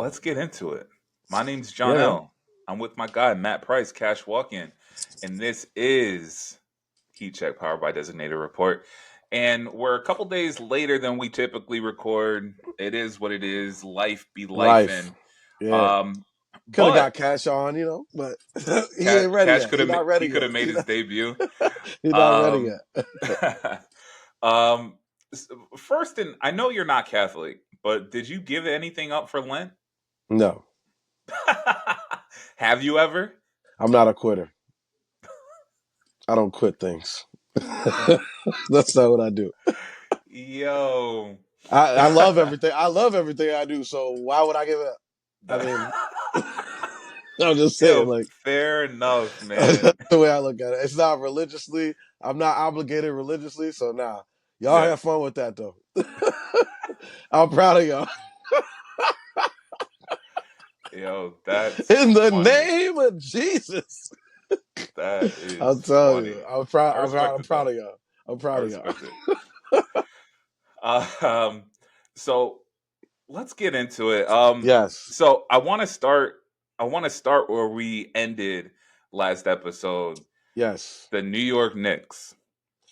Let's get into it. My name's Yeah, man. Johnell. I'm with my guy, Matt Price, Cash Walk-In. And this is Heat Check powered by Designated Report. And we're a couple days later than we typically record. It is what it is. Life be life. Life. And Yeah. um, Could have got but Cash on, but he ain't ready Cash yet. He not ready he could yet. have made his debut. He not ready Um, yet. um, first, and I know you're not Catholic, but did you give anything up for Lent? No, Have you ever? I'm not a quitter. I don't quit things. That's not what I do. Yo. I love everything. I love everything I do. So why would I give it up? I mean, I'm just saying, Yo, like, fair enough, that's man. the way I look at it. It's not religiously. I'm not obligated religiously. So nah, y'all Yeah. have fun with that though. I'm proud of y'all. Yo, that's In the funny. name of Jesus. That I'm is telling you, funny. I'm proud. I respect I'm it proud though. of y'all. I'm I proud of y'all. respect it. Uh, um, so let's get into it. Yes, So I want to start where we ended last episode. yes. The New York Knicks.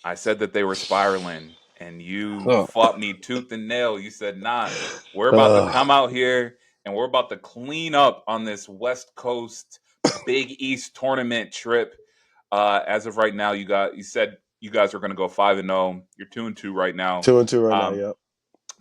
I said that they were spiraling, and you Oh. fought me tooth and nail. You said, "Nah, we're about to come Ugh. out here and we're about to clean up on this West Coast Big East tournament trip." As of right now, you said you guys are going to go 5-0. You're 2-2 right now. 2-2 right now. Um, Yep.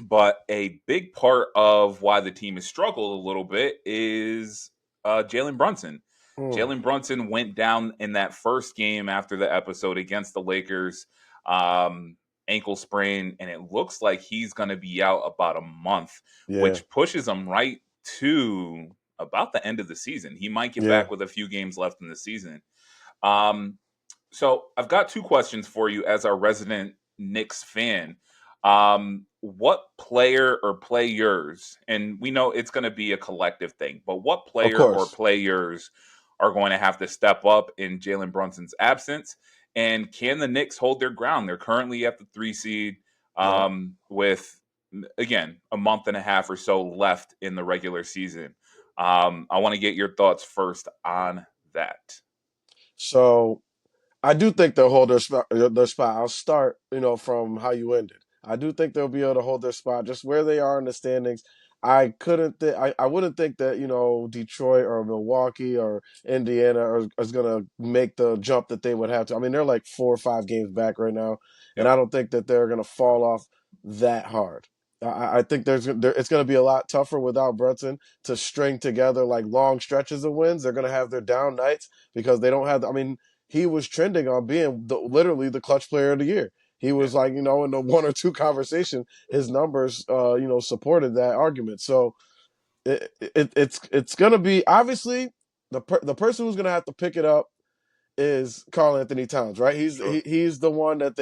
but a big part of why the team has struggled a little bit is Jalen Brunson. Mm. Jalen Brunson went down in that first game after the episode against the Lakers, um, ankle sprain, and it looks like he's going to be out about a month, Yeah. which pushes him right to about the end of the season. He might get Yeah. back with a few games left in the season. Um, so I've got two questions for you as our resident Knicks fan. What player or players, and we know it's going to be a collective thing, but what Of player or course. players are going to have to step up in Jalen Brunson's absence? And can the Knicks hold their ground? They're currently at the 3 seed, Yep. with, again, a month and a half or so left in the regular season. I want to get your thoughts first on that. So I do think they'll hold their spot. Their spot. I'll start, from how you ended. I do think they'll be able to hold their spot just where they are in the standings. I couldn't. I wouldn't think that Detroit or Milwaukee or Indiana is going to make the jump that they would have to. I mean, they're like 4 or 5 games back right now, and Yep. I don't think that they're going to fall off that hard. I think it's going to be a lot tougher without Brunson to string together like long stretches of wins. They're going to have their down nights because they don't have. I mean, he was trending on being literally the clutch player of the year. He Yeah. was like, in the one or two conversation, his numbers, supported that argument. So it's going to be obviously the person who's going to have to pick it up is Carl Anthony Towns, right? Sure. He's the one that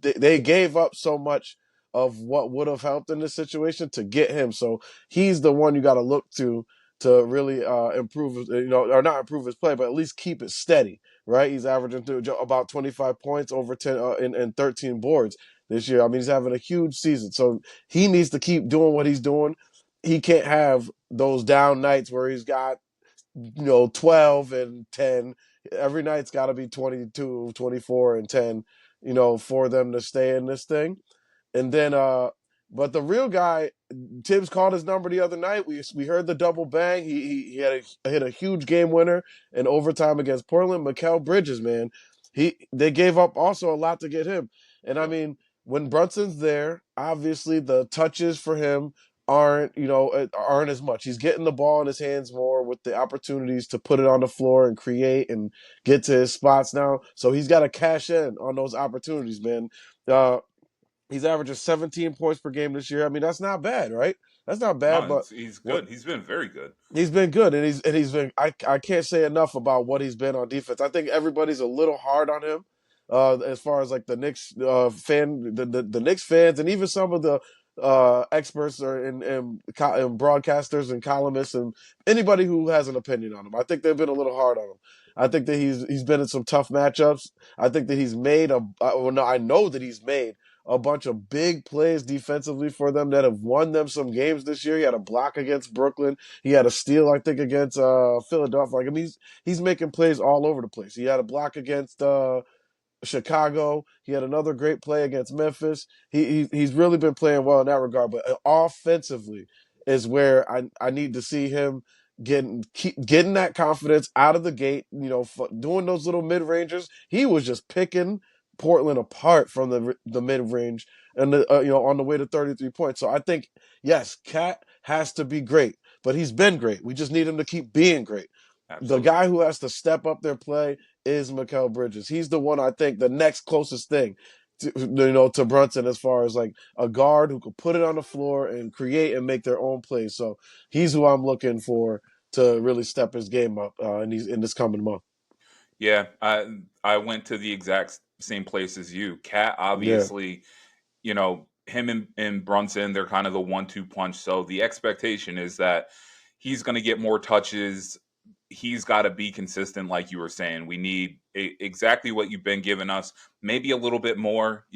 they gave up so much of what would have helped in this situation to get him. So he's the one you got to look to really improve, or not improve his play, but at least keep it steady, right? He's averaging through about 25 points over 10 and 13 boards this year. I mean, he's having a huge season, so he needs to keep doing what he's doing. He can't have those down nights where he's got 12 and 10. Every night's got to be 22, 24 and 10, for them to stay in this thing. And then but the real guy, Tibbs called his number the other night. We heard the double bang. He hit a huge game winner in overtime against Portland. Mikal Bridges, man. They gave up also a lot to get him. And I Yep. mean, when Brunson's there, obviously the touches for him aren't as much. He's getting the ball in his hands more with the opportunities to put it on the floor and create and get to his spots now. So he's got to cash in on those opportunities, man. Uh, he's averaging 17 points per game this year. I mean, that's not bad, right? That's not bad, No, but he's what good. He's been very good. he's been good, and he's been. I can't say enough about what he's been on defense. I think everybody's a little hard on him, as far as like the Knicks the Knicks fans, and even some of the experts or and broadcasters and columnists and anybody who has an opinion on him. I think they've been a little hard on him. I think that he's been in some tough matchups. I think that he's made no, I know that he's made a bunch of big plays defensively for them that have won them some games this year. He had a block against Brooklyn. He had a steal, I think, against Philadelphia. Like, I mean, he's making plays all over the place. He had a block against Chicago. He had another great play against Memphis. He's really been playing well in that regard. But offensively is where I need to see him getting that confidence out of the gate. You know, doing those little mid rangers. He was just picking Portland apart from the mid range and on the way to 33 points. So I think yes, Cat has to be great, but he's been great. We just need him to keep being great. The Absolutely. guy who has to step up their play is Mikal Bridges. He's the one I think the next closest thing to Brunson as far as like a guard who could put it on the floor and create and make their own plays. So he's who I'm looking for to really step his game up in this coming month. Yeah, I went to the exact same place as you. Cat, Yeah, obviously, him and Brunson, they're kind of the 1-2 punch. So the expectation is that he's going to get more touches. He's got to be consistent, like you were saying. We need exactly what you've been giving us, maybe a little bit more.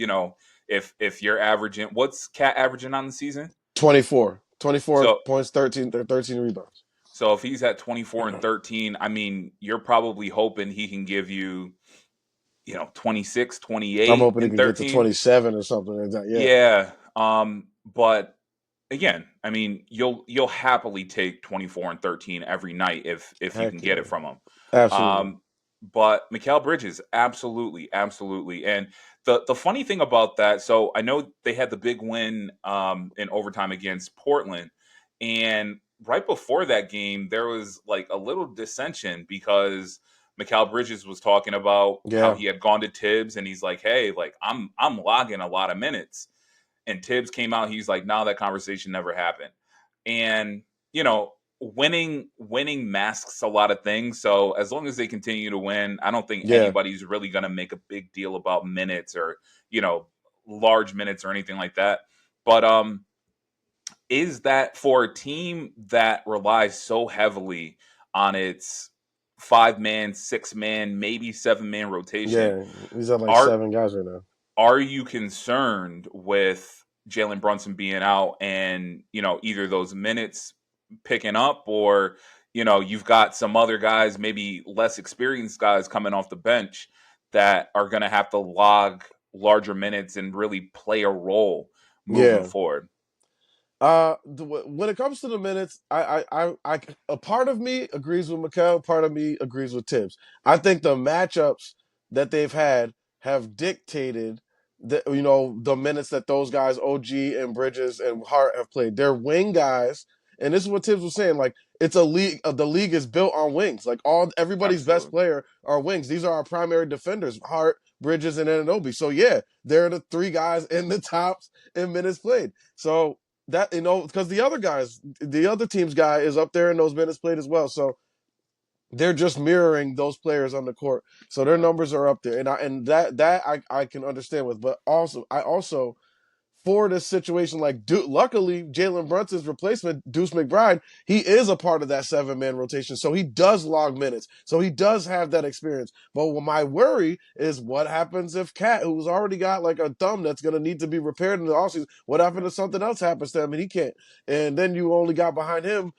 If you're averaging, what's Cat averaging on the season? 24 So points, 13 rebounds. so if he's at 24 and 13, I mean, you're probably hoping he can give you 26, I'm 28, hoping he and can get to 13. 27 or something like that. Yeah, Yeah. But again, I mean, you'll happily take 24 and 13 every night if you can heck get yeah, it from him. absolutely. Um, but Mikal Bridges, absolutely, absolutely. And the funny thing about that, so I know they had the big win in overtime against Portland, and right before that game, there was like a little dissension because Mikal Bridges was talking about how Yeah, he had gone to Tibbs and he's like, "Hey, like I'm logging a lot of minutes." And Tibbs came out, he's like, "No, that conversation never happened." And winning masks a lot of things. So as long as they continue to win, I don't think yeah, anybody's really going to make a big deal about minutes or you know large minutes or anything like that. But is that for a team that relies so heavily on its 5-man, 6-man, maybe 7-man rotation? yeah. He's at like Are 7 guys right now. are you concerned with Jalen Brunson being out and either those minutes picking up or you've got some other guys, maybe less experienced guys coming off the bench that are going to have to log larger minutes and really play a role moving Yeah. forward? When it comes to the minutes, a part of me agrees with McHale, part of me agrees with Tibbs. I think the matchups that they've had have dictated the minutes that those guys, OG and Bridges and Hart, have played. They're wing guys, and this is what Tibbs was saying. Like it's a league. The league is built on wings. Like everybody's best Absolutely. player are wings. These are our primary defenders: Hart, Bridges, and Anunoby. So yeah, they're the three guys in the tops in minutes played. So that because the other team's guy is up there in those minutes played as well. So they're just mirroring those players on the court. So their Yep. numbers are up there, and I can understand with. But I also for this situation, like luckily Jalen Brunson's replacement, Deuce McBride, he is a part of that 7-man rotation, so he does log minutes, so he does have that experience. But my worry is what happens if Cat, who's already got like a thumb that's going to need to be repaired in the offseason, what happens if something else happens to him and he can't? And then you only got behind him,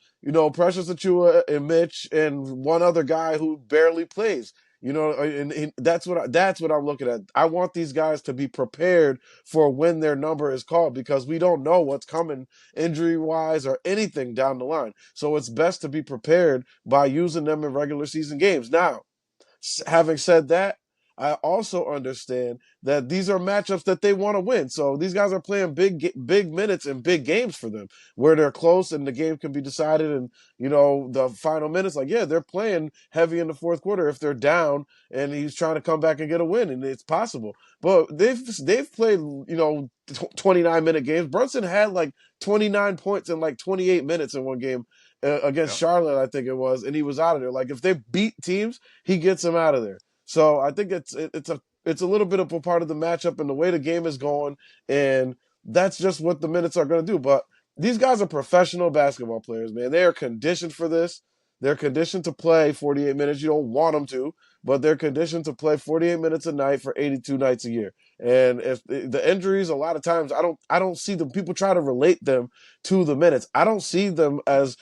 Precious Achua and Mitch and one other guy who barely plays. And that's what I'm looking at. I want these guys to be prepared for when their number is called because we don't know what's coming injury wise or anything down the line. So it's best to be prepared by using them in regular season games. Now, having said that, I also understand that these are matchups that they want to win. So these guys are playing big minutes and big games for them, where they're close and the game can be decided. And the final minutes, like they're playing heavy in the fourth quarter if they're down, and he's trying to come back and get a win, and it's possible. But they've played 29-minute games. Brunson had like 29 points in like 28 minutes in one game against Yep. Charlotte, I think it was, and he was out of there. Like if they beat teams, he gets them out of there. So I think it's a little bit of a part of the matchup and the way the game is going, and that's just what the minutes are going to do. But these guys are professional basketball players, man. They are conditioned for this. They're conditioned to play 48 minutes. You don't want them to, but they're conditioned to play 48 minutes a night for 82 nights a year. And if the injuries, a lot of times, I don't see them. People try to relate them to the minutes. I don't see them as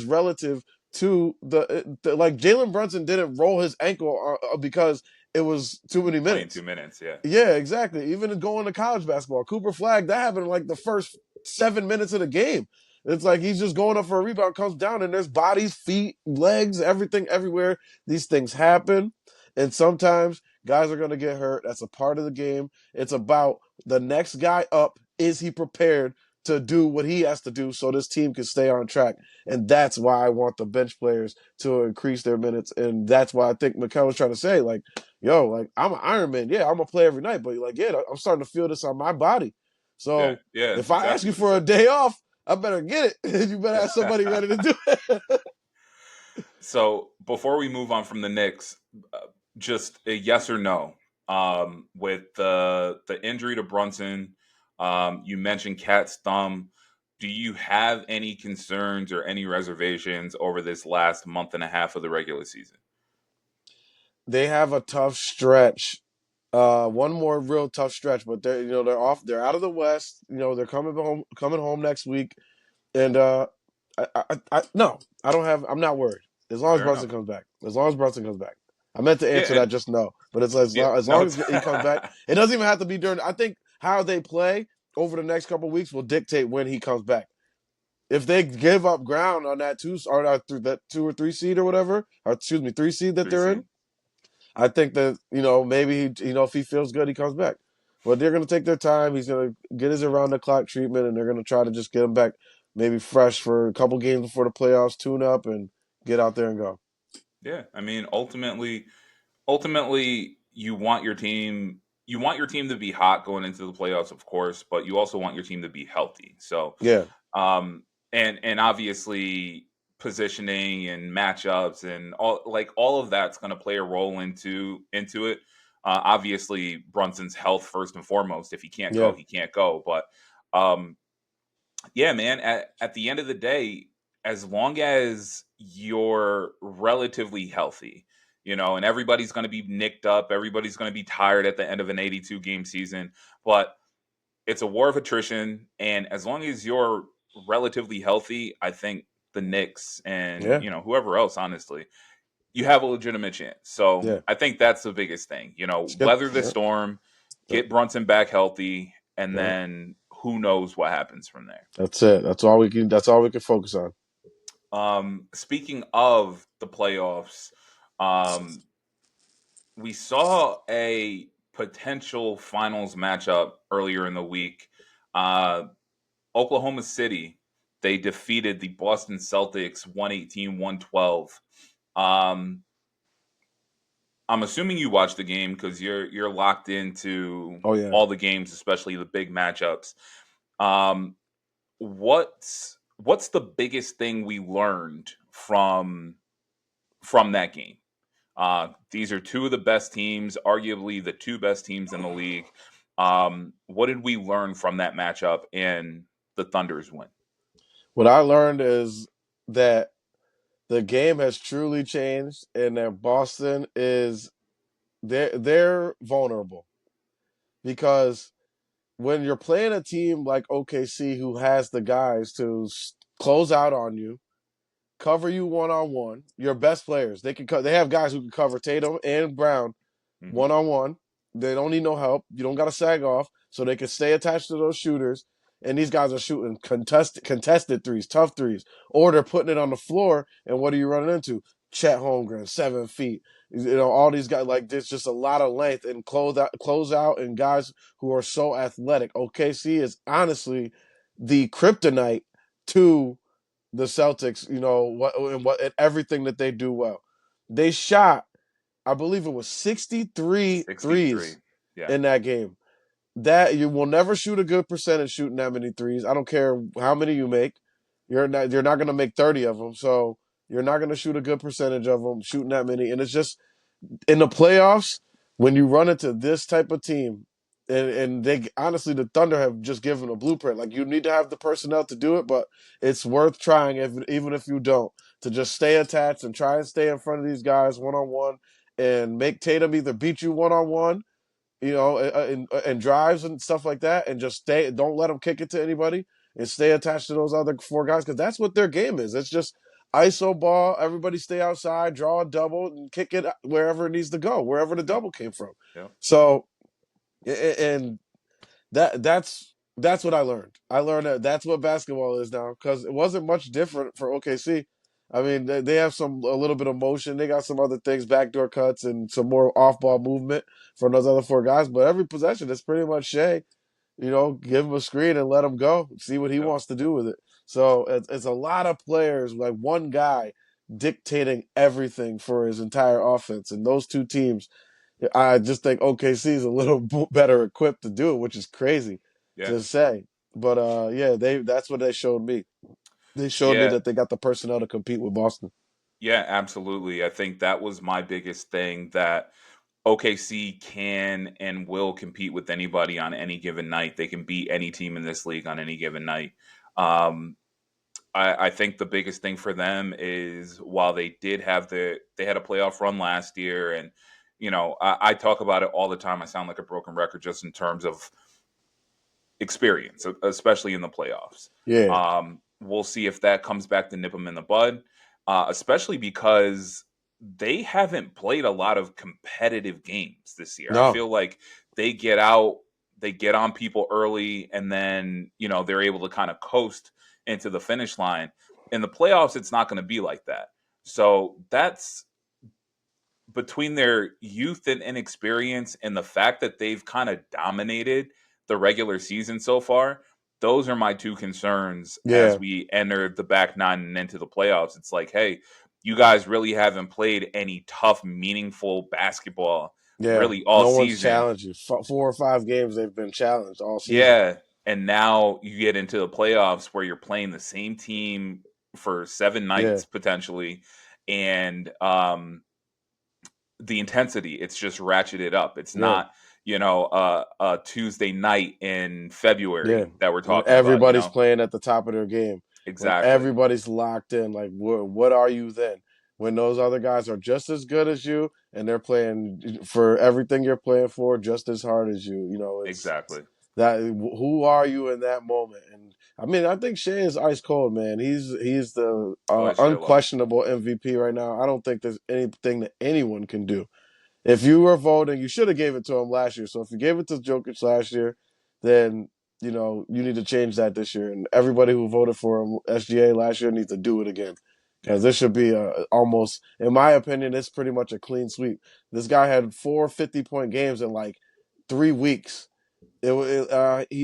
relative to the like Jalen Brunson didn't roll his ankle because it was too many 22 minutes. minutes, yeah. Yeah, exactly. Even going to college basketball, Cooper Flag, that happened in like the first 7 minutes of the game. It's like he's just going up for a rebound, comes down, and there's bodies, feet, legs, everything everywhere. These things happen. And sometimes guys are going to get hurt. That's a part of the game. It's about the next guy up. Is he prepared to do what he has to do so this team can stay on track? And that's why I want the bench players to increase their minutes. And that's why I think Mikal was trying to say, like, yo, like I'm an Iron Man. Yeah, I'm gonna play every night, but like, yeah, I'm starting to feel this on my body. Yeah, So yeah, if that's I ask exactly you what he for a said. day off, I better get it. You better have somebody ready to do it. So before we move on from the Knicks, uh, just a yes or no. With the injury to Brunson, you mentioned Cat's thumb. Do you have any concerns or any reservations over this last month and a half of the regular season? They have a tough stretch. One more real tough stretch, but they're off. They're out of the West. They're coming home next week, and no, I don't have. I'm not worried as long as Fair Brunson enough. comes back. As long as Brunson comes back, I meant to Yeah, answer that and just no, but it's as yeah, long as, no, long as he comes back. It doesn't even have to be during. I think how they play over the next couple of weeks will dictate when he comes back. If they give up ground on that that 2 or 3 seed or whatever, or excuse me, 3 seed that three they're in, seed. I think that maybe if he feels good, he comes back. But they're going to take their time. He's going to get his around the clock treatment, and they're going to try to just get him back, maybe fresh for a couple games before the playoffs, tune up, and get out there and go. Yeah, I mean, ultimately, you want your team to be hot going into the playoffs, of course, but you also want your team to be healthy. So, Yeah, um, and obviously positioning and matchups and all of that's going to play a role into it. Obviously, Brunson's health first and foremost. If he can't yeah, go, he can't go. But um, yeah, man, at the end of the day, as long as you're relatively healthy, and everybody's going to be nicked up, everybody's going to be tired at the end of an 82 game season, but it's a war of attrition. And as long as you're relatively healthy, I think the Knicks and, yeah, whoever else, honestly, you have a legitimate chance. So yeah. I think that's the biggest thing, It's good. weather the Yeah, storm, yeah, get Brunson back healthy, and yeah. then who knows what happens from there. That's it. That's all we can. That's all we can focus on. Speaking of the playoffs, um, we saw a potential finals matchup earlier in the week. Uh, Oklahoma City, they defeated the Boston Celtics 118-112. Um, I'm assuming you watched the game because you're locked into Oh yeah. all the games, especially the big matchups. Um, what's the biggest thing we learned from that game? These are two of the best teams, arguably the two best teams in the league. What did we learn from that matchup and the Thunder's win? What I learned is that the game has truly changed, and that Boston is they're vulnerable because when you're playing a team like OKC who has the guys to close out on you, cover you one on one, your best players they have guys who can cover Tatum and Brown Hmm. one on one. They don't need no help. You don't got to sag off, so they can stay attached to those shooters. And these guys are shooting contested threes, tough threes, or they're putting it on the floor. And what are you running into? Chet Holmgren, 7 feet. All these guys like there's just a lot of length and close out, and guys who are so athletic. OKC is honestly the kryptonite to the Celtics. And everything that they do well. They shot I believe it was 63 63. threes Yeah. in that game. That you will never shoot a good percentage shooting that many threes. I don't care how many you make. You're not going to make 30 of them. So you're not going to shoot a good percentage of them shooting that many. And it's just in the playoffs when you run into this type of team and they honestly, the Thunder have just given a blueprint. Like, you need to have the personnel to do it, but it's worth trying, even if you don't, to just stay attached and try and stay in front of these guys one on one, and make Tatum either beat you one on one, and drives and stuff like that, and just stay. Don't let them kick it to anybody, and stay attached to those other four guys, because that's what their game is. It's just ISO ball. Everybody stay outside, draw a double, and kick it wherever it needs to go, wherever the Yep. double came from. Yep. So, and that's what I learned. I learned that that's what basketball is now, because it wasn't much different for OKC. I mean, they have a little bit of motion. They got some other things, backdoor cuts, and some more off ball movement from those other four guys. But every possession is pretty much Shai. Give him a screen and let him go. See what he Yep. wants to do with it. So it's a lot of players, like one guy dictating everything for his entire offense, and those two teams, I just think OKC is a little better equipped to do it, which is crazy Yeah. to say. But yeah, that's what they showed me. They showed me Yeah. that they got the personnel to compete with Boston. Yeah, absolutely. I think that was my biggest thing, that OKC can and will compete with anybody on any given night. They can beat any team in this league on any given night. Um, I think the biggest thing for them is, while they had a playoff run last year, and I talk about it all the time. I sound like a broken record just in terms of experience, especially in the playoffs. Yeah. We'll see if that comes back to nip them in the bud, especially because they haven't played a lot of competitive games this year. I No. feel like they get out, they get on people early, and then they're able to kind of coast into the finish line. In the playoffs, it's not going to be like that. So that's, between their youth and inexperience and the fact that they've kind of dominated the regular season so far, those are my two concerns as Yeah. we enter the back nine and into the playoffs. It's like, hey, you guys really haven't played any tough, meaningful basketball Yeah. really all No one's season. challenged you. 4 or 5 games they've been challenged all season. Yeah. And now you get into the playoffs where you're playing the same team for 7 nights Yeah. potentially. And the intensity, it's just ratcheted up. It's Yeah. not a Tuesday night in Yeah. February that we're When talking about. everybody's playing at the top of their game, when Exactly. everybody's locked in, like, what are you then? When those other guys are just as good as you, and they're playing for everything you're playing for just as hard as you. It's Exactly. that, who are you in that moment? And I mean, I think Shea is ice cold, man. He's the Oh, I sure was. unquestionable MVP right now. I don't think there's anything that anyone can do. If you were voting, you should have gave it to him last year. So if you gave it to Jokic last year, then you need to change that this year. And everybody who voted for him SGA last year needs to do it again, Yeah. because this should be almost, in my opinion, it's pretty much a clean sweep. This guy had 4 50-point games in like 3 weeks. He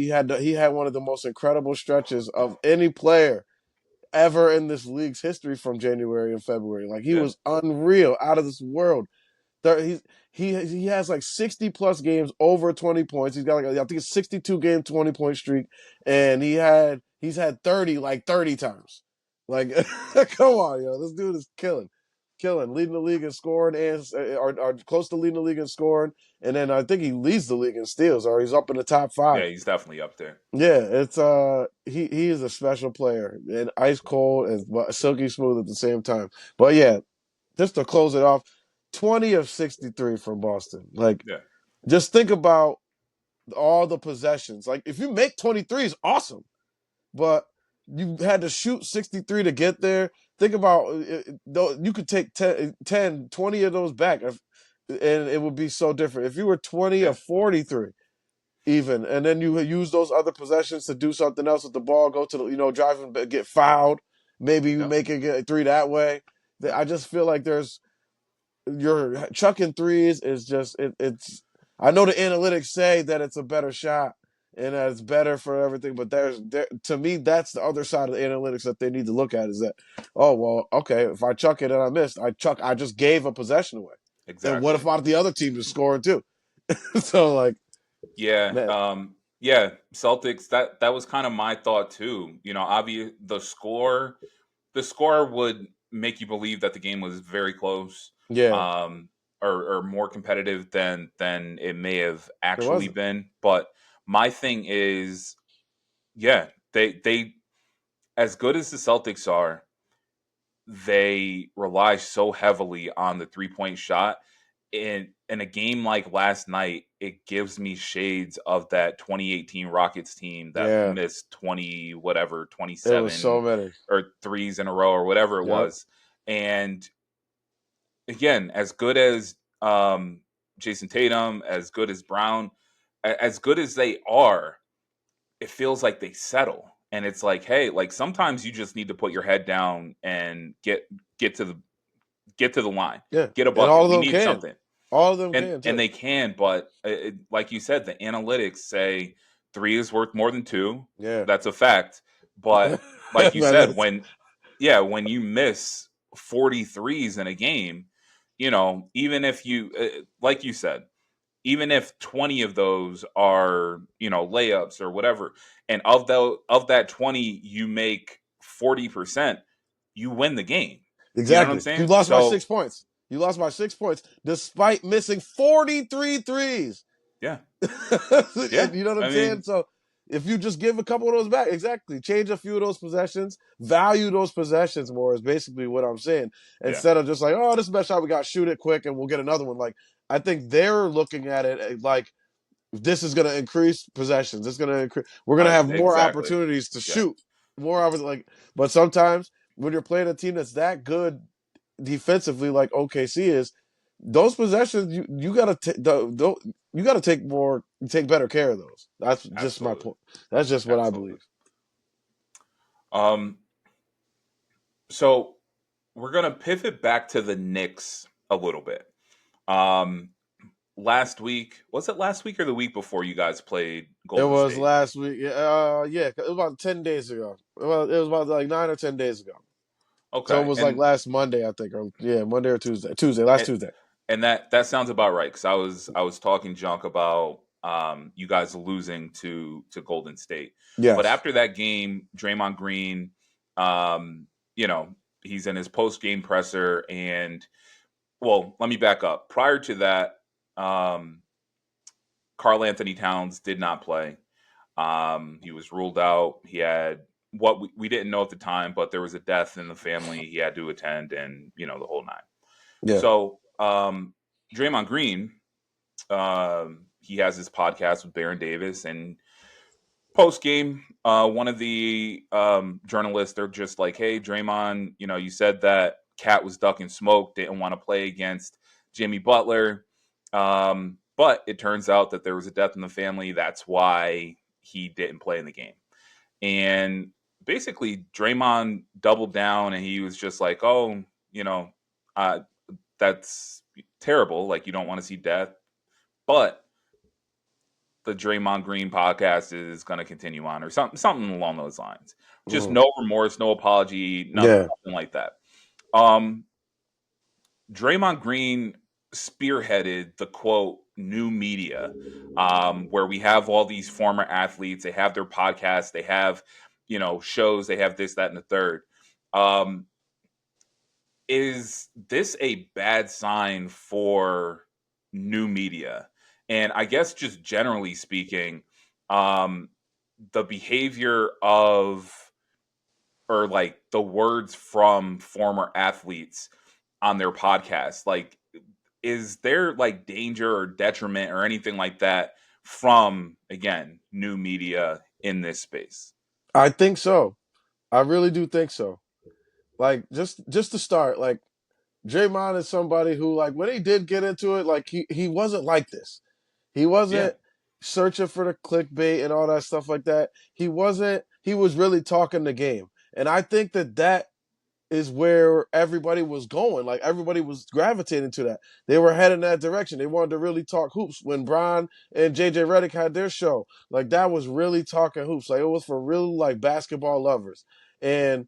had one of the most incredible stretches of any player ever in this league's history from January and February. Like, he Yeah. was unreal, out of this world. He has like 60 plus games over 20 points. He's got like, I think, a 62 game 20-point streak, and he's had 30 like 30 times. Like, come on, this dude is killing, leading the league in scoring, and or close to leading the league in scoring. And then I think he leads the league in steals, or he's up in the top Yeah, five. he's definitely up there. Yeah, it's he is a special player, and ice cold and silky smooth at the same time. But yeah, just to close it off, 20 of 63 from Boston. Like, Yeah. just think about all the possessions. Like, if you make 23 is awesome, but you had to shoot 63 to get there. Think about you could take 10, 20 of those back, and it would be so different. If you were 20 Yeah. of 43 even, and then you use those other possessions to do something else with the ball, go to the, drive and get fouled. Maybe you Yep. make it get a three that way. Yep. I just feel like you're chucking threes is just it's. I know the analytics say that it's a better shot and that it's better for everything, but to me, that's the other side of the analytics that they need to look at, is that, oh well, okay, if I chuck it and I missed, I just gave a possession away. And what Exactly. if the other team is scoring too? So, like, Yeah. man, Yeah. Celtics. That was kind of my thought too. Obvious, the score would make you believe that the game was very close. yeah, Um, or more competitive than it may have It actually wasn't. been. But my thing is, yeah, they as good as the Celtics are, they rely so heavily on the 3-point shot. In a game like last night, it gives me shades of that 2018 Rockets team that Yeah, missed 20 whatever it was so 27 many. or threes in a row or whatever it Yep. was. And again, as good as Jason Tatum, as good as Brown, as good as they are, it feels like they settle. And it's like, hey, like sometimes you just need to put your head down and get to the get to the line, Yeah, get a and all bucket. of We them need can. something, All of them and can and too. they can. But like you said, the analytics say three is worth more than two. Yeah. That's a fact. But like you That said, is when you miss 43s in a game, even if you like you said, even if 20 of those are layups or whatever, and of that 20 you make 40%, you win the game. You know what I'm exactly. You saying? lost by So 6 points. You lost by 6 points despite missing 43 threes. yeah, yeah. You know what I'm I saying? mean, So if you just give a couple of those back, exactly, change a few of those possessions, value those possessions more is basically what I'm saying. yeah, Instead of just like, oh, this is the best shot we got, shoot it quick and we'll get another one. Like I think they're looking at it like this is going to increase possessions. It's going to increase. We're going to have more exactly. opportunities to Yeah, shoot. Like, but sometimes when you're playing a team that's that good defensively, like OKC is, those possessions you got to you got to take better care of those. That's just my absolutely, point. That's just what I absolutely. believe. Um, so we're gonna pivot back to the Knicks a little bit. Um, last week, was it last week or the week before you guys played It Golden was State? last week. Yeah, it was about 10 days ago. Well, it was about like 9 or 10 days ago. So it Okay, was like and last Monday, I think, or yeah, Monday or Tuesday. Last and, Tuesday. and that sounds about right because I was talking junk about you guys losing to Golden State, but Yes. after that game, Draymond Green, um, you know, he's in his post game presser, and well, let me back up. Prior to that, um, Karl Anthony Towns did not play. He was ruled out. He had what we didn't know at the time, but there was a death in the family he had to attend, and the whole nine. Yeah. So Draymond Green, he has his podcast with Baron Davis, and post game, one of the journalists, they're just like, "Hey, Draymond, you said that Cat was ducking smoke, didn't want to play against Jimmy Butler, but it turns out that there was a death in the family. That's why he didn't play in the game." And basically, Draymond doubled down, and he was just like, "Oh, uh, that's terrible. Like, you don't want to see death, but." The Draymond Green podcast is going to continue on, or something along those lines. Just Mhm. no remorse, no apology, Yeah. nothing like that. Um, Draymond Green spearheaded the quote new media, where we have all these former athletes. They have their podcasts, they have shows, they have this, that, and the third. Um, is this a bad sign for new media? And I guess just generally speaking, um, the behavior of or like the words from former athletes on their podcast, like is there like danger or detriment or anything like that from again new media in this space? I think so. I really do think so. Like just to start, like Draymond is somebody who, like, when he did get into it, like he wasn't like this. He Yeah, wasn't searching for the clickbait and all that stuff like that. He wasn't. He was really talking the game, and I think that is where everybody was going. Like everybody was gravitating to that. They were heading that direction. They wanted to really talk hoops. When Brian and JJ Redick had their show, like that was really talking hoops. Like it was for real like basketball lovers. And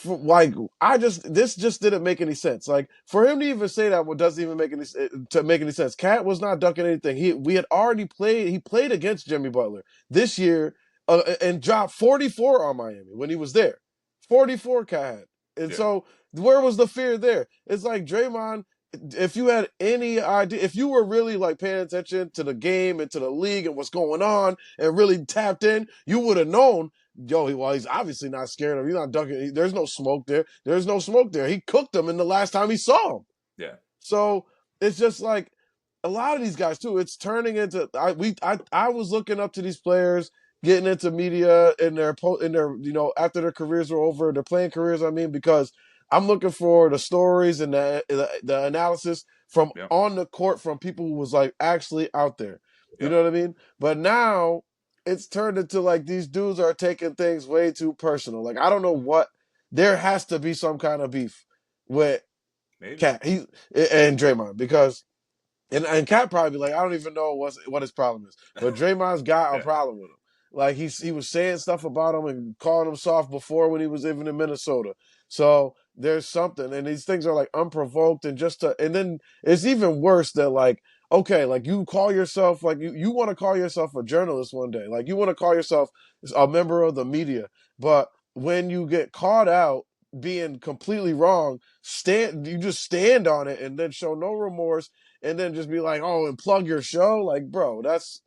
like this just didn't make any sense. Like for him to even say that, what doesn't even make any sense. Cat was not ducking anything. We had already played. He played against Jimmy Butler this year, and dropped 44 on Miami when he was there. 44 Cat had, and yeah, so where was the fear there? It's like Draymond. if you had any idea, if you were really like paying attention to the game and to the league and what's going on and really tapped in, you would have known. Yo, well, he's obviously not scared of. He's not dunking. There's no smoke there. There's no smoke there. He cooked him in the last time he saw him. Yeah. So it's just like a lot of these guys too. It's turning into I was looking up to these players getting into media in their after their careers were over, their playing careers. I mean, because I'm looking for the stories and the analysis from Yeah. on the court from people who was like actually out there. You Yeah. know what I mean? But now it's turned into like these dudes are taking things way too personal. Like I don't know what there has to be some kind of beef with Maybe. Cat and Draymond because and Cat probably be like, I don't even know what his problem is. But Draymond's got a Yeah. problem with him. Like he was saying stuff about him and calling him soft before when he was even in Minnesota. So there's something, and these things are like unprovoked and and then it's even worse that like okay, like you call yourself like you want to call yourself a journalist one day, like you want to call yourself a member of the media, but when you get caught out being completely wrong, you just stand on it and then show no remorse and then just be like, oh, and plug your show. Like, bro, that's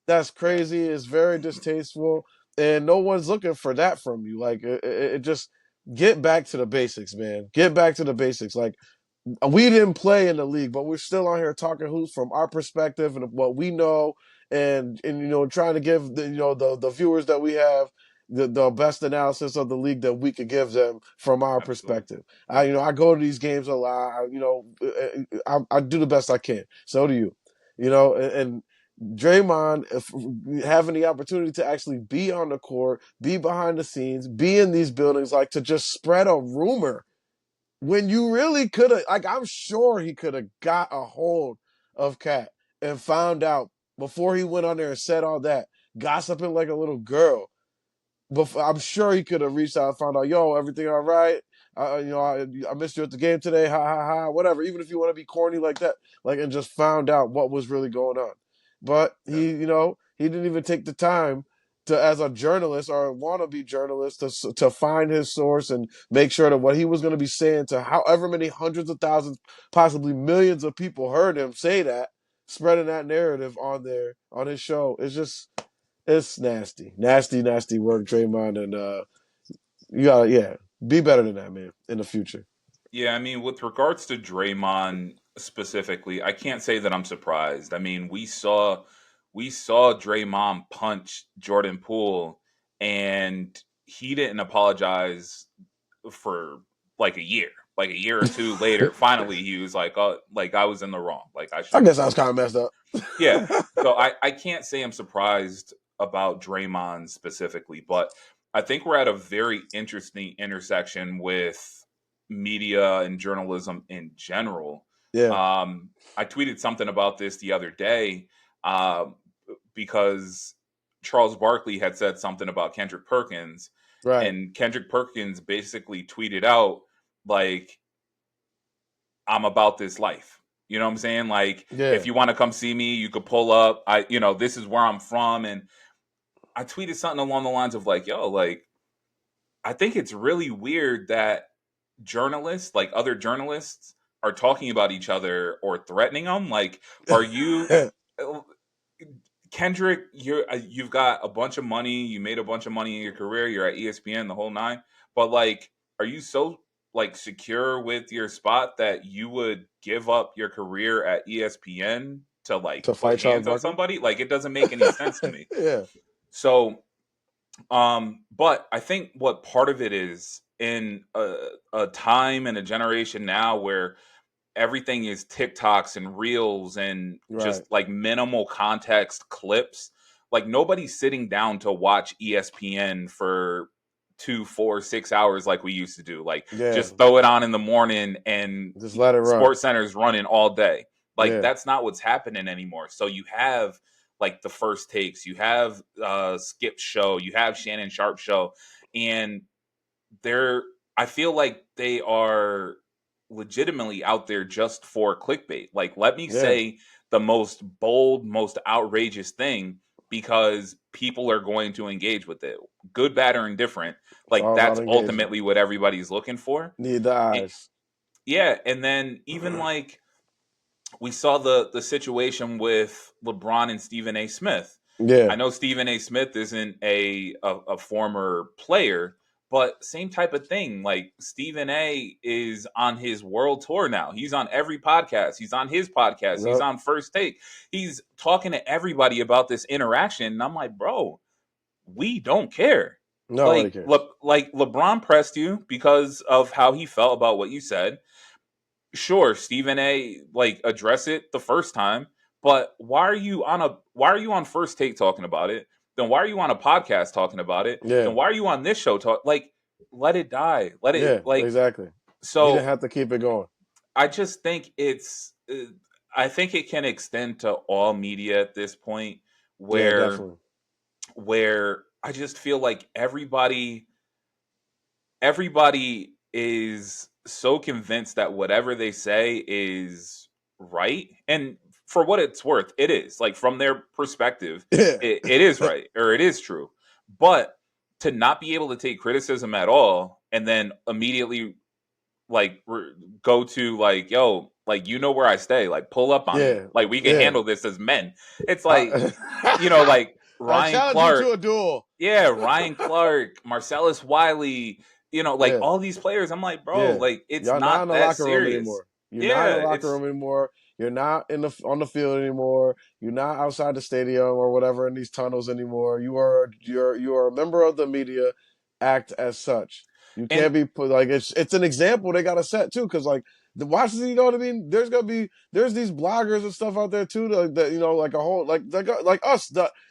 Yeah. crazy. It's very distasteful, and no one's looking for that from you. Like, it just get back to the basics, man. Get back to the basics. Like, we didn't play in the league, but we're still on here talking hoops from our perspective and what we know, and trying to give the viewers that we have the best analysis of the league that we could give them from our Absolutely. perspective. Yeah. I go to these games a lot. I do the best I can. So do you, and Draymond having the opportunity to actually be on the court, be behind the scenes, be in these buildings, like to just spread a rumor when you really could have, like, I'm sure he could have got a hold of Cat and found out before he went on there and said all that, gossiping like a little girl. Before, I'm sure he could have reached out and found out, yo, everything all right? I missed you at the game today. Ha ha ha. Whatever. Even if you want to be corny like that, like, and just found out what was really going on. But Yeah. he didn't even take the time to, as a journalist or a wannabe journalist, to find his source and make sure that what he was going to be saying to however many hundreds of thousands, possibly millions of people heard him say that, spreading that narrative on his show. It's nasty, nasty, nasty work, Draymond, and you gotta, be better than that, man, in the future. Yeah, I mean, with regards to Draymond specifically, I can't say that I'm surprised. I mean, we saw Draymond punch Jordan Poole, and he didn't apologize for like a year. Like a year or two later, finally he was like, "Oh, like I was in the wrong. Like I I shouldn't guess have I was done kind that." of messed up. Yeah. So I can't say I'm surprised about Draymond specifically, but I think we're at a very interesting intersection with media and journalism in general. Yeah, I tweeted something about this the other day um, because Charles Barkley had said something about Kendrick Perkins, right. and Kendrick Perkins basically tweeted out like, I'm about this life. You know what I'm saying? Like, if Yeah, you want to come see me, you could pull up. This is where I'm from. And I tweeted something along the lines of like, yo, like, I think it's really weird that journalists, like other journalists, are talking about each other or threatening them. Like, are you uh, Kendrick? You've got a bunch of money. You made a bunch of money in your career. You're at ESPN, the whole nine. But like, are you so like secure with your spot that you would give up your career at ESPN to like to put fight Charles hands on Barkley. somebody? Like, it doesn't make any sense to me. Yeah, So, but I think what part of it is in a time and a generation now where everything is TikToks and reels and right. just like minimal context clips. Like nobody's sitting down to watch ESPN for 2, 4, 6 hours like we used to do. Like Yeah, just throw it on in the morning and just let it run. Sports Center's running all day. Like Yeah, that's not what's happening anymore. So you have like the first takes, you have Skip show, you have Shannon Sharp show, and they're I feel like they are legitimately out there just for clickbait. Like, let me yeah. say the most bold, most outrageous thing because people are going to engage with it. Good, bad, or indifferent. It's Like, all about that's engagement. ultimately what everybody's looking for. Need the And, eyes. yeah. And then even like, we saw the situation with LeBron and Stephen A. Smith. Yeah, I know Stephen A. Smith isn't a former player, but same type of thing. Like Stephen A. is on his world tour now. He's on every podcast. He's on his podcast. He's yep. on First Take. He's talking to everybody about this interaction. And I'm like, bro, we don't care. Nobody cares. Like LeBron pressed you because of how he felt about what you said. Sure, Stephen A. like address it the first time, but why are you on First Take talking about it? Then why are you on a podcast talking about it? Yeah, Then why are you on this show like let it die. Let it yeah, like exactly. He didn't so have to keep it going. I just think I think it can extend to all media at this point Yeah, where definitely. I just feel like everybody is so convinced that whatever they say is right, and for what it's worth it is, like from their perspective Yeah, it is right or it is true, but to not be able to take criticism at all and then immediately like go to like, yo, like, you know where I stay, like pull up on me, yeah, like we can yeah. handle this as men. It's like, I, like I Ryan challenge you Clark. to a duel. Yeah, Ryan Clark, Marcellus Wiley, like Yeah, all these players. I'm like, bro, yeah. like it's Y'all not in not the that locker room serious. anymore. You're not in the Yeah, locker it's room anymore. You're not in the on the field anymore. You're not outside the stadium or whatever in these tunnels anymore. You are a member of the media. Act as such. You and can't be put like it's an example they got to set too because like the Washington, you know what I mean. There's these bloggers and stuff out there too that like a whole like us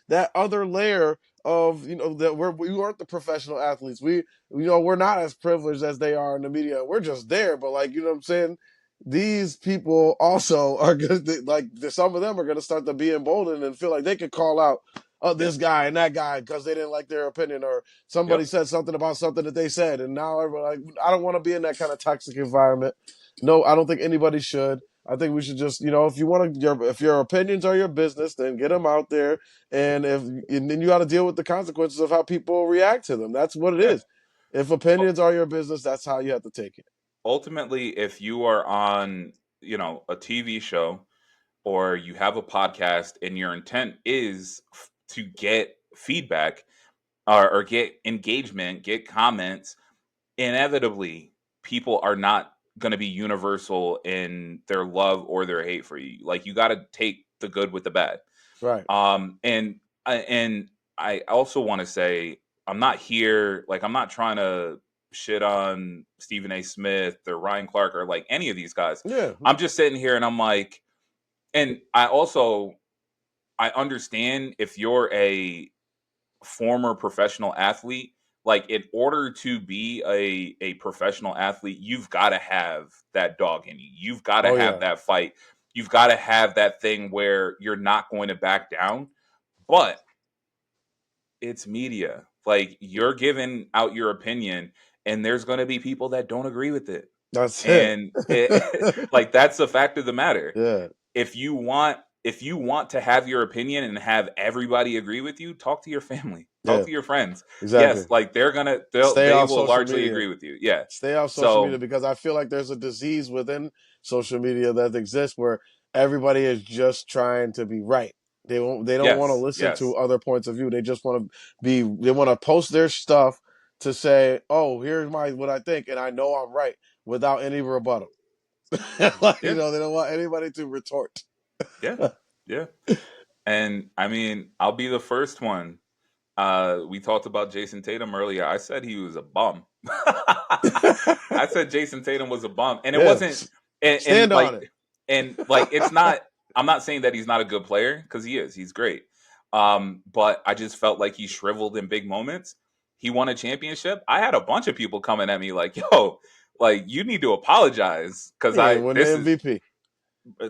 that other layer of that we weren't the professional athletes. We're not as privileged as they are in the media. We're just there, but like, what I'm saying? These people also are going to, like, some of them are going to start to be emboldened and feel like they could call out yeah, this guy and that guy because they didn't like their opinion or somebody yep, said something about something that they said. And now everyone, like, I don't want to be in that kind of toxic environment. No, I don't think anybody should. I think we should just, if your opinions are your business, then get them out there, and then you got to deal with the consequences of how people react to them. That's what it yeah. is. If opinions are your business, that's how you have to take it. Ultimately, if you are on, a TV show or you have a podcast and your intent is to get feedback or get engagement, get comments, inevitably people are not going to be universal in their love or their hate for you. Like you got to take the good with the bad. Right. And I also want to say I'm not here, like I'm not trying to shit on Stephen A. Smith or Ryan Clark or like any of these guys. Yeah. I'm just sitting here and I'm like, and I understand if you're a former professional athlete, like in order to be a professional athlete, you've got to have that dog in you. You've got to Oh have yeah. that fight. You've got to have that thing where you're not going to back down. But it's media. Like you're giving out your opinion and there's going to be people that don't agree with it. That's it. And like that's the fact of the matter. Yeah. If you want to have your opinion and have everybody agree with you, talk to your family, talk Yeah. to your friends. Exactly. Yes, like Stay they off will social largely media. agree with you. Yeah. Stay off social media So because I feel like there's a disease within social media that exists where everybody is just trying to be right. They don't want to yes, listen to yes, other points of view. They just want to they want to post their stuff to say, "Oh, here's what I think and I know I'm right," without any rebuttal. Like, yeah, they don't want anybody to retort. yeah, yeah. And I mean, I'll be the first one. We talked about Jason Tatum earlier. I said he was a bum. I said Jason Tatum was a bum, and it Yeah. wasn't. And, Stand on it. it's not. I'm not saying that he's not a good player because he is. He's great. But I just felt like he shriveled in big moments. He won a championship. I had a bunch of people coming at me like, "Yo, like you need to apologize," because He ain't win the this is MVP. uh,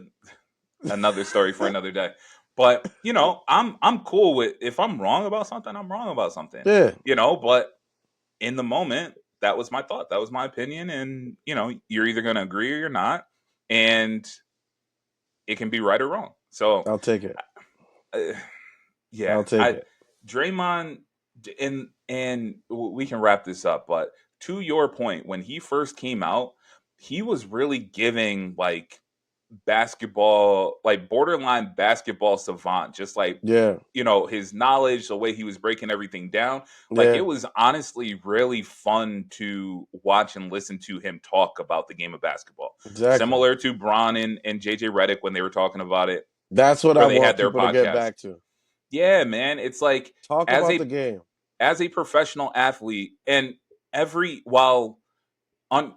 another story for another day. But I'm cool with if I'm wrong about something, I'm wrong about something. Yeah. But in the moment, that was my thought. That was my opinion. And, you're either going to agree or you're not. And it can be right or wrong. So, I'll take it. uh, yeah, I'll take it. Draymond, and we can wrap this up. But to your point, when he first came out, he was really giving like basketball, like borderline basketball savant, just like, Yeah, his knowledge, the way he was breaking everything down. Like, it yeah, was honestly really fun to watch and listen to him talk about the game of basketball. exactly. Similar to Bron and JJ Redick when they were talking about it, That's what I or they want had their people to get podcast. back to. Yeah, man. It's like, Talk as about the a game. professional athlete, and while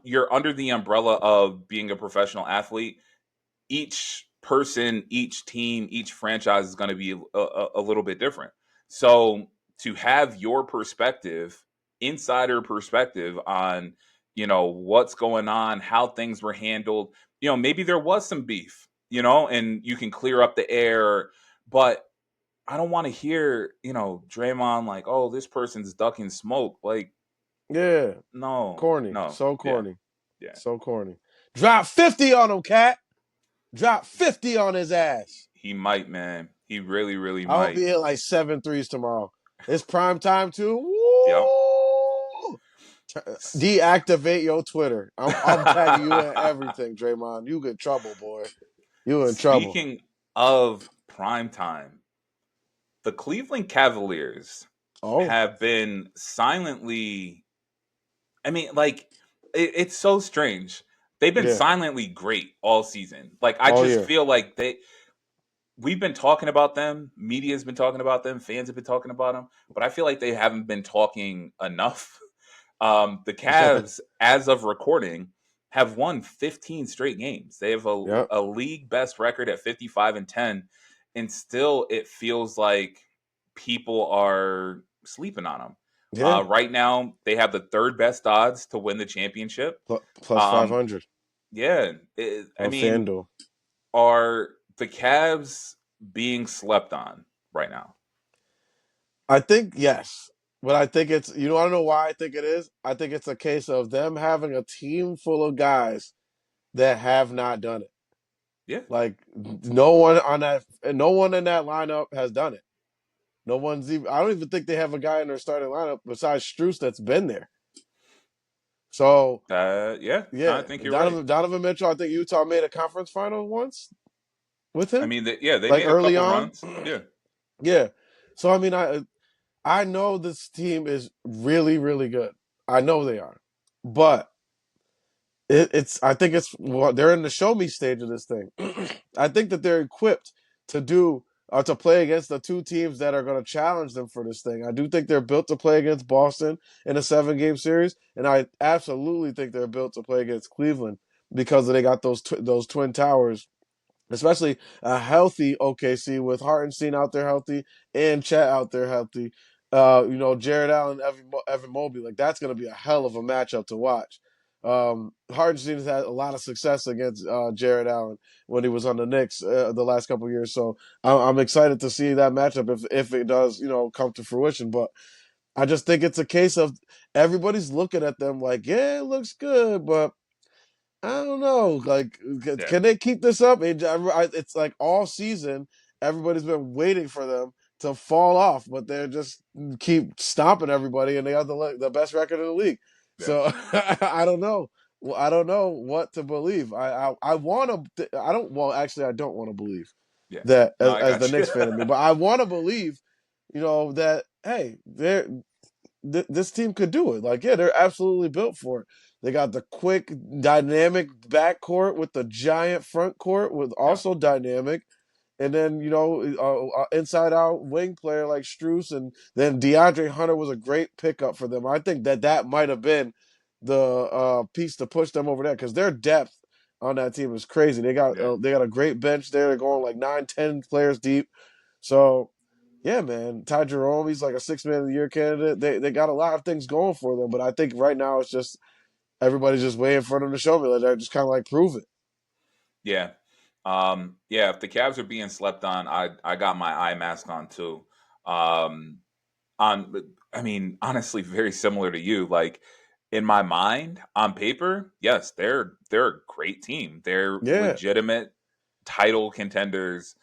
you're under the umbrella of being a professional athlete, each person, each team, each franchise is going to be a little bit different. So to have your perspective, insider perspective on, what's going on, how things were handled, maybe there was some beef, and you can clear up the air, but I don't want to hear, Draymond like, oh, this person's ducking smoke. Like, Yeah, no, corny. no, So yeah, corny. yeah. So corny. Drop 50 on him, cat. Drop 50 on his ass. He might, man. He really, really I hope might. he hit like 7 threes tomorrow. It's prime time too. Yep. Woo! Deactivate your Twitter. I'm tagging you in everything, Draymond. You in trouble, boy. You in trouble. Speaking of prime time, the Cleveland Cavaliers Oh, have been silently. I mean, like, it's so strange. They've been yeah. silently great all season. Like, I Oh, just yeah. feel like we've been talking about them. Media's been talking about them. Fans have been talking about them. But I feel like they haven't been talking enough. The Cavs, as of recording, have won 15 straight games. They have Yep. a league best record at 55-10, and still it feels like people are sleeping on them. Yeah. Right now, they have the third best odds to win the championship. Plus Um, 500 yeah, I on mean, FanDuel. are the Cavs being slept on right now? I think yes, but I think it's I don't know why I think it is. I think it's a case of them having a team full of guys that have not done it. Yeah, Like no one in that lineup has done it. No one's even. I don't even think they have a guy in their starting lineup besides Struess that's been there. So yeah, no, I yeah, think you're right. Donovan Mitchell. I think Utah made a conference final once with I him, mean, yeah, they like made a early couple on. runs. Yeah, Yeah. So I mean, I know this team is really, really good. I know they are, but I think they're in the show me stage of this thing. I think that they're equipped to do to play against the two teams that are going to challenge them for this thing. I do think they're built to play against Boston in a 7-game series, and I absolutely think they're built to play against Cleveland because they got those twin towers, especially a healthy OKC with Hartenstein out there healthy and Chet out there healthy. Jared Allen, Evan Mobley, like that's going to be a hell of a matchup to watch. Hartenstein has had a lot of success against Jared Allen when he was on the Knicks the last couple of years, so I'm excited to see that matchup if it does come to fruition. But I just think it's a case of everybody's looking at them like, yeah, it looks good, but I don't know. Like, yeah, can they keep this up? It's like all season, everybody's been waiting for them to fall off, but they're just keep stomping everybody, and they have the best record in the league. yeah, So I don't know. Well, I don't know what to believe. I want to. I don't. Well, actually, I don't want to believe yeah. that No, as, I as the got you. Knicks fan of me, but I want to believe, that hey, this team could do it. Like, yeah, they're absolutely built for it. They got the quick, dynamic backcourt with the giant front court, with Yeah, also dynamic, and then inside out wing player like Struess, and then DeAndre Hunter was a great pickup for them. I think that might have been the piece to push them over there because their depth on that team is crazy. yeah, They got a great bench there. They're going like 9, 10 players deep. So yeah, man. Ty Jerome, he's like a 6 man of the year candidate. They got a lot of things going for them, but I think right now it's just everybody's just waiting for them to show me. Like they're just kind of like prove it. yeah. Yeah, if the Cavs are being slept on, I got my eye mask on too. Um, on I mean, honestly, very similar to you. Like, in my mind, on paper, yes, they're a great team. They're Yeah, legitimate title contenders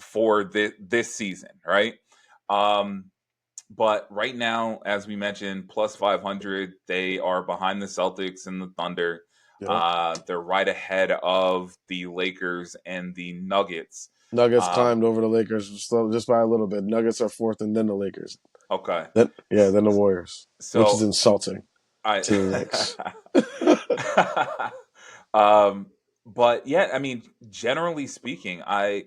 for this season, right? Um, but right now, as we mentioned, plus 500, they are behind the Celtics and the Thunder. Yep. They're right ahead of the Lakers and the Nuggets. Nuggets Um, climbed over the Lakers just by a little bit. Nuggets are fourth, and then the Lakers. okay, Then the Warriors, which is so insulting I. to the Knicks. um, but yeah, I mean, generally speaking, I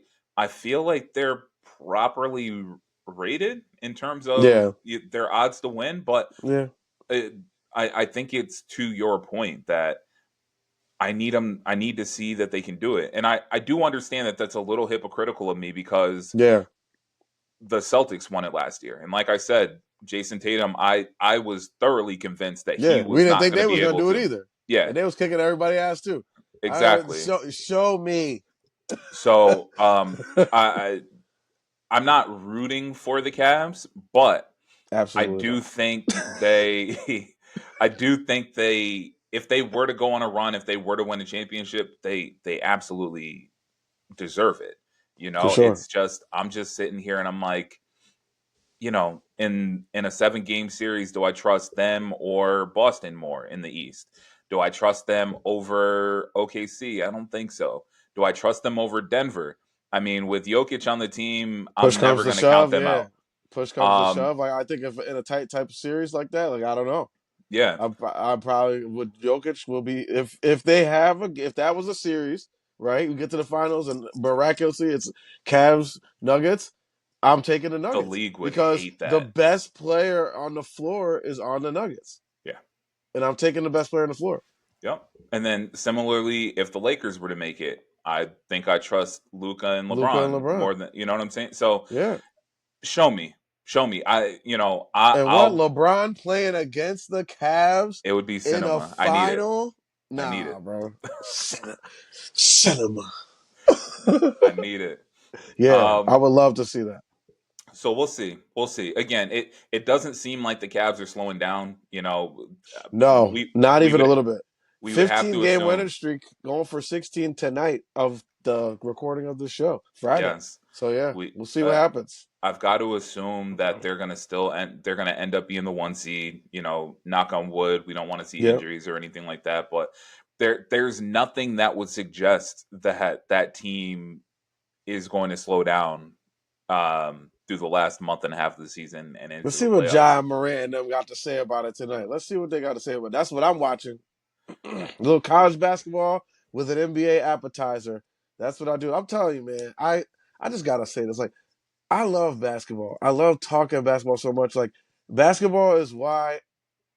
feel like they're properly rated in terms of Yeah, their odds to win, but yeah, it, I think it's to your point that I need them. I need to see that they can do it, and I do understand that that's a little hypocritical of me because yeah, the Celtics won it last year, and like I said, Jason Tatum, I was thoroughly convinced that he yeah. We was didn't not think going to they be was gonna able do it to. either, Yeah, and they was kicking everybody ass too. exactly. Show me. So I I'm not rooting for the Cavs, but I Absolutely do not. think they I do think they if they were to go on a run, if they were to win a championship, they absolutely deserve it. You For know, sure. it's just I'm just sitting here and I'm like, in a 7-game series, do I trust them or Boston more in the East? Do I trust them over OKC? I don't think so. Do I trust them over Denver? I mean, with Jokic on the team, Push I'm comes never to going to count shove, them yeah. out. Push comes to Um, shove. Like I think if in a tight type of series like that, like I don't know. yeah, I probably would. Jokic will be if they have if that was a series, right? We get to the finals and miraculously it's Cavs Nuggets. I'm taking the the Nuggets league would because hate the that. best player on the floor is on the Nuggets, Yeah. and I'm taking the best player on the floor. Yep. And then similarly, if the Lakers were to make it, I think I trust Luca and Luca and LeBron LeBron, more than you know what I'm saying. So yeah. show me, show me. And what I'll. LeBron playing against the Cavs It would be in a cinema. I need it. final? I need Nah, it. bro. Cinema. I need it. Yeah, I Um, would love to see that. so we'll see. We'll see. Again, it doesn't seem like the Cavs are slowing down. No, We not we even a would little bit. we would have 15 to game winning assume, streak going for 16 tonight of the recording of the show, Friday. yes, So, yeah, we. we'll see what happens. I've got to assume that they're gonna end up being the 1 seed. Knock on wood. We don't want to see Yep. injuries or anything like that. But there's nothing that would suggest that that team is going to slow down through the last month and a half of the season and Let's into see the what playoffs. John Morant and them got to say about it tonight. Let's see what they got to say about it. That's what I'm watching. A little college basketball with an NBA appetizer. That's what I do. I'm telling you, man. I just gotta say this. Like, I love basketball. I love talking basketball so much. Like, basketball is why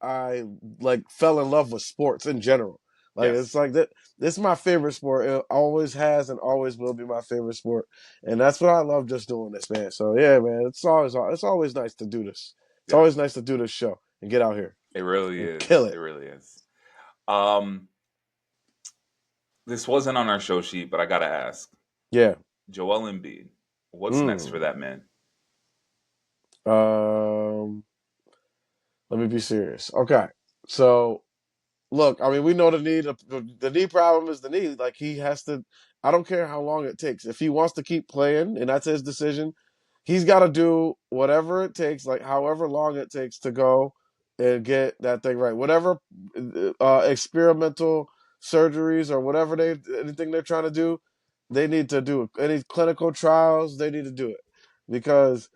I like fell in love with sports in general. Like, it's Yes, like that. This is my favorite sport. It always has and always will be my favorite sport. And that's what I love just doing this, man. So yeah, man. It's always nice to do this. It's always yes, nice to do this show and get out here it really and kill is. It it. really is. Um, this wasn't on our show sheet, but I gotta ask. Yeah. Joel Embiid, what's next for Mm. that man? Um, Let me be serious. Okay. So look, I mean, we know the knee problem is the knee. Like he has to. I don't care how long it takes. If he wants to keep playing, and that's his decision, he's got to do whatever it takes, like however long it takes to go and get that thing right. Whatever experimental surgeries or whatever anything they're trying to do, they need to do it. Any clinical trials, they need to do it because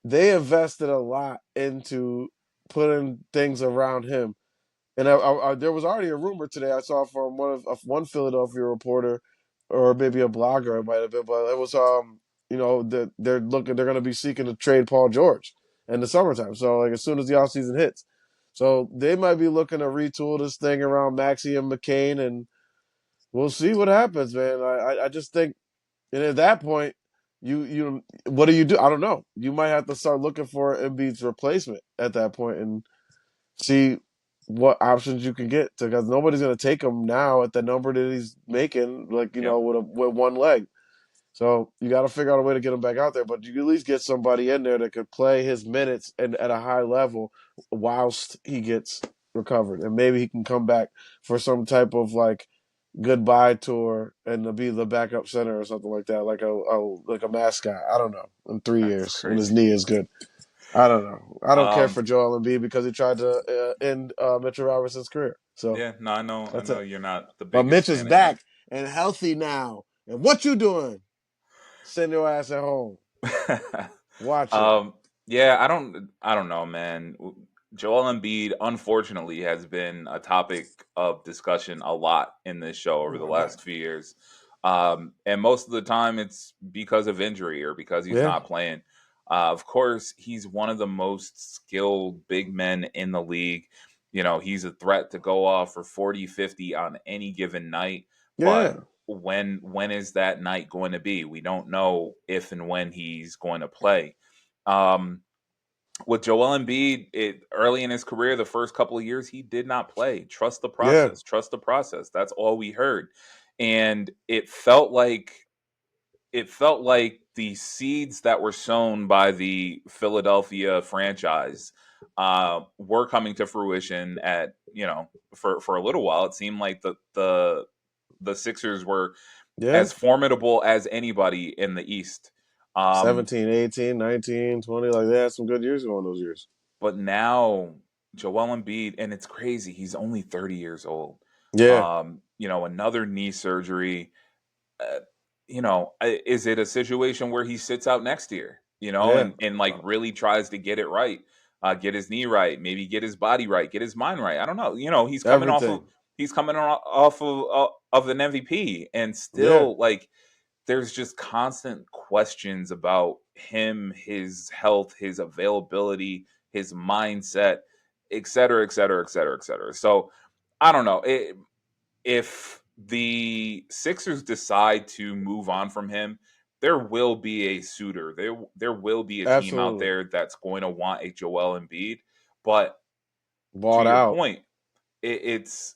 they invested a lot into putting things around him. And there was already a rumor today I saw from one Philadelphia reporter, or maybe a blogger it might have been, but it was that they're going to be seeking to trade Paul George in the summertime. So like as soon as the offseason hits, so they might be looking to retool this thing around Maxey and McCain, and we'll see what happens, man. I just think, and at that point, you what do you do? I don't know. You might have to start looking for Embiid's replacement at that point and see what options you can get because nobody's going to take him now at the number that he's making, like Yep. with one leg. So you got to figure out a way to get him back out there. But you can at least get somebody in there that could play his minutes and at a high level whilst he gets recovered, and maybe he can come back for some type of like goodbye tour and to be the backup center or something like that, like a mascot. I don't know. In three That's years when his crazy. knee is good. I don't know. I don't care Um, for Joel Embiid because he tried to end Mitchell Robinson's career. So Yeah, no, I that's know it. you're not the But biggest Mitch is fan of him. back and healthy now. And what you doing? Send your ass at home watching. um, yeah, I don't know, man. Joel Embiid, unfortunately, has been a topic of discussion a lot in this show over the Oh, I bet. last few years. And most of the time, it's because of injury or because he's Yeah, not playing. Of course, he's one of the most skilled big men in the league. You know, he's a threat to go off for 40, 50 on any given night. yeah, But when is that night going to be? We don't know if and when he's going to play. Um, with Joel Embiid, early in his career, the first couple of years, he did not play. Trust the yeah, process. Trust the process. That's all we heard, and it felt like the seeds that were sown by the Philadelphia franchise were coming to fruition. For a little while, it seemed like the Sixers were yeah. as formidable as anybody in the East. Um, 17, 18, 19, 20. Like they had some good years going those years. but now Joel Embiid, and it's crazy, he's only 30 years old. Yeah, Another knee surgery. Uh, is it a situation where he sits out next year? yeah. And like really tries to get it right, get his knee right, maybe get his body right, get his mind right. I don't know. Everything. He's coming off of an MVP, and Yeah, still like there's just constant questions about him, his health, his availability, his mindset, et cetera, et cetera, et cetera, et cetera. So I don't know. If the Sixers decide to move on from him, there will be a suitor. There will be a team out absolutely. there that's going to want a Joel Embiid. But to Bought your out. point, it's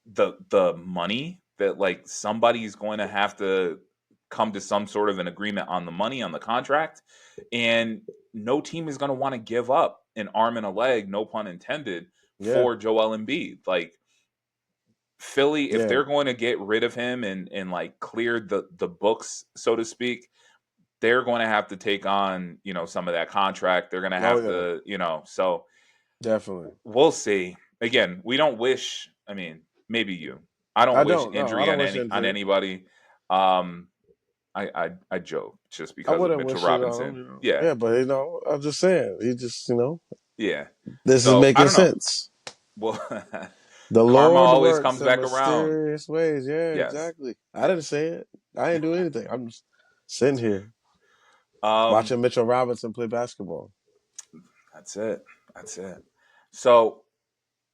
the money that like somebody's going to have to come to some sort of an agreement on the money on the contract, and no team is going to want to give up an arm and a leg, no pun intended, Yeah, for Joel Embiid. Like Philly, if yeah. they're going to get rid of him and like clear the books, so to speak, they're going to have to take on some of that contract. They're going to Oh have yeah, to so definitely. we'll see. Again, we don't wish. I mean, maybe you. I don't I wish don't know. I injury don't on wish on injury. anybody. Um, I joke just I because of wouldn't Mitchell wish it on him. Robinson. Yeah, Yeah, but I'm just saying. He just, yeah. this is So I making don't know. sense. Well, The karma Lord always works comes in back around. mysterious ways. Yeah, Yes. exactly. I didn't say it. I ain't doing anything. I'm just sitting here Um, watching Mitchell Robinson play basketball. that's it. That's it. So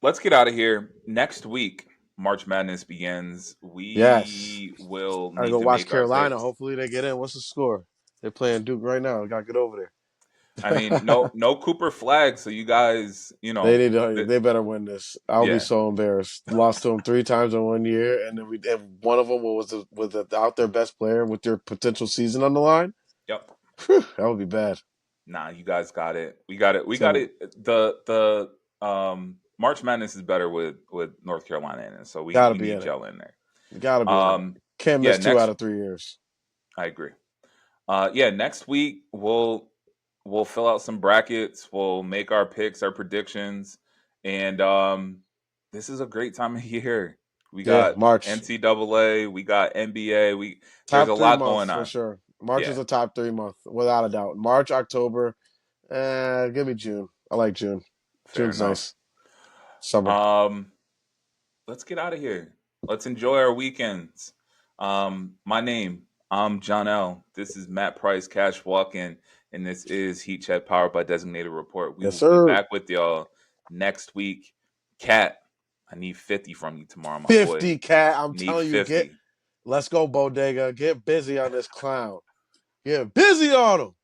let's get out of here. Next week, March Madness begins. Yes. We will I need go to watch make our Carolina. picks. Hopefully they get in. What's the score? They're playing Duke right now. I gotta get over I mean, no, there. no Cooper Flag. So you guys, They need to. th- They better win this. I'll be yeah, so embarrassed. Lost to them 3 times in 1 year, and then and one of them was without their best player with their potential season on the line. yep. Whew, that would be bad. Nah, you guys got it. We got it. We got So it. The March Madness is better with North Carolina in it, so we gotta we be need in it. y'all in there. Gotta be in it. Um, Can't yeah, miss two out next of 3 years. I agree. Yeah, next week we'll fill out some brackets. We'll make our picks, our predictions, and this is a great time of year. We Yeah, got March NCAA, we got NBA. There's top a three lot month going for on. sure. March is Yeah, a top 3 month without a doubt. March, October. Give me June. I like June. fair June's enough. nice. Summer. Um, let's get out of here. Let's enjoy our weekends. My name, I'm John L. This is Matt Price, Cash Walk-In, and this is Heat Chat powered by Designated Report. We Yes, will be sir. back with y'all next week. Cat, I need 50 from you tomorrow, my boy. 50 cat. I'm Need telling you, 50. let's go, Bodega. Get busy on this clown. Get busy on him.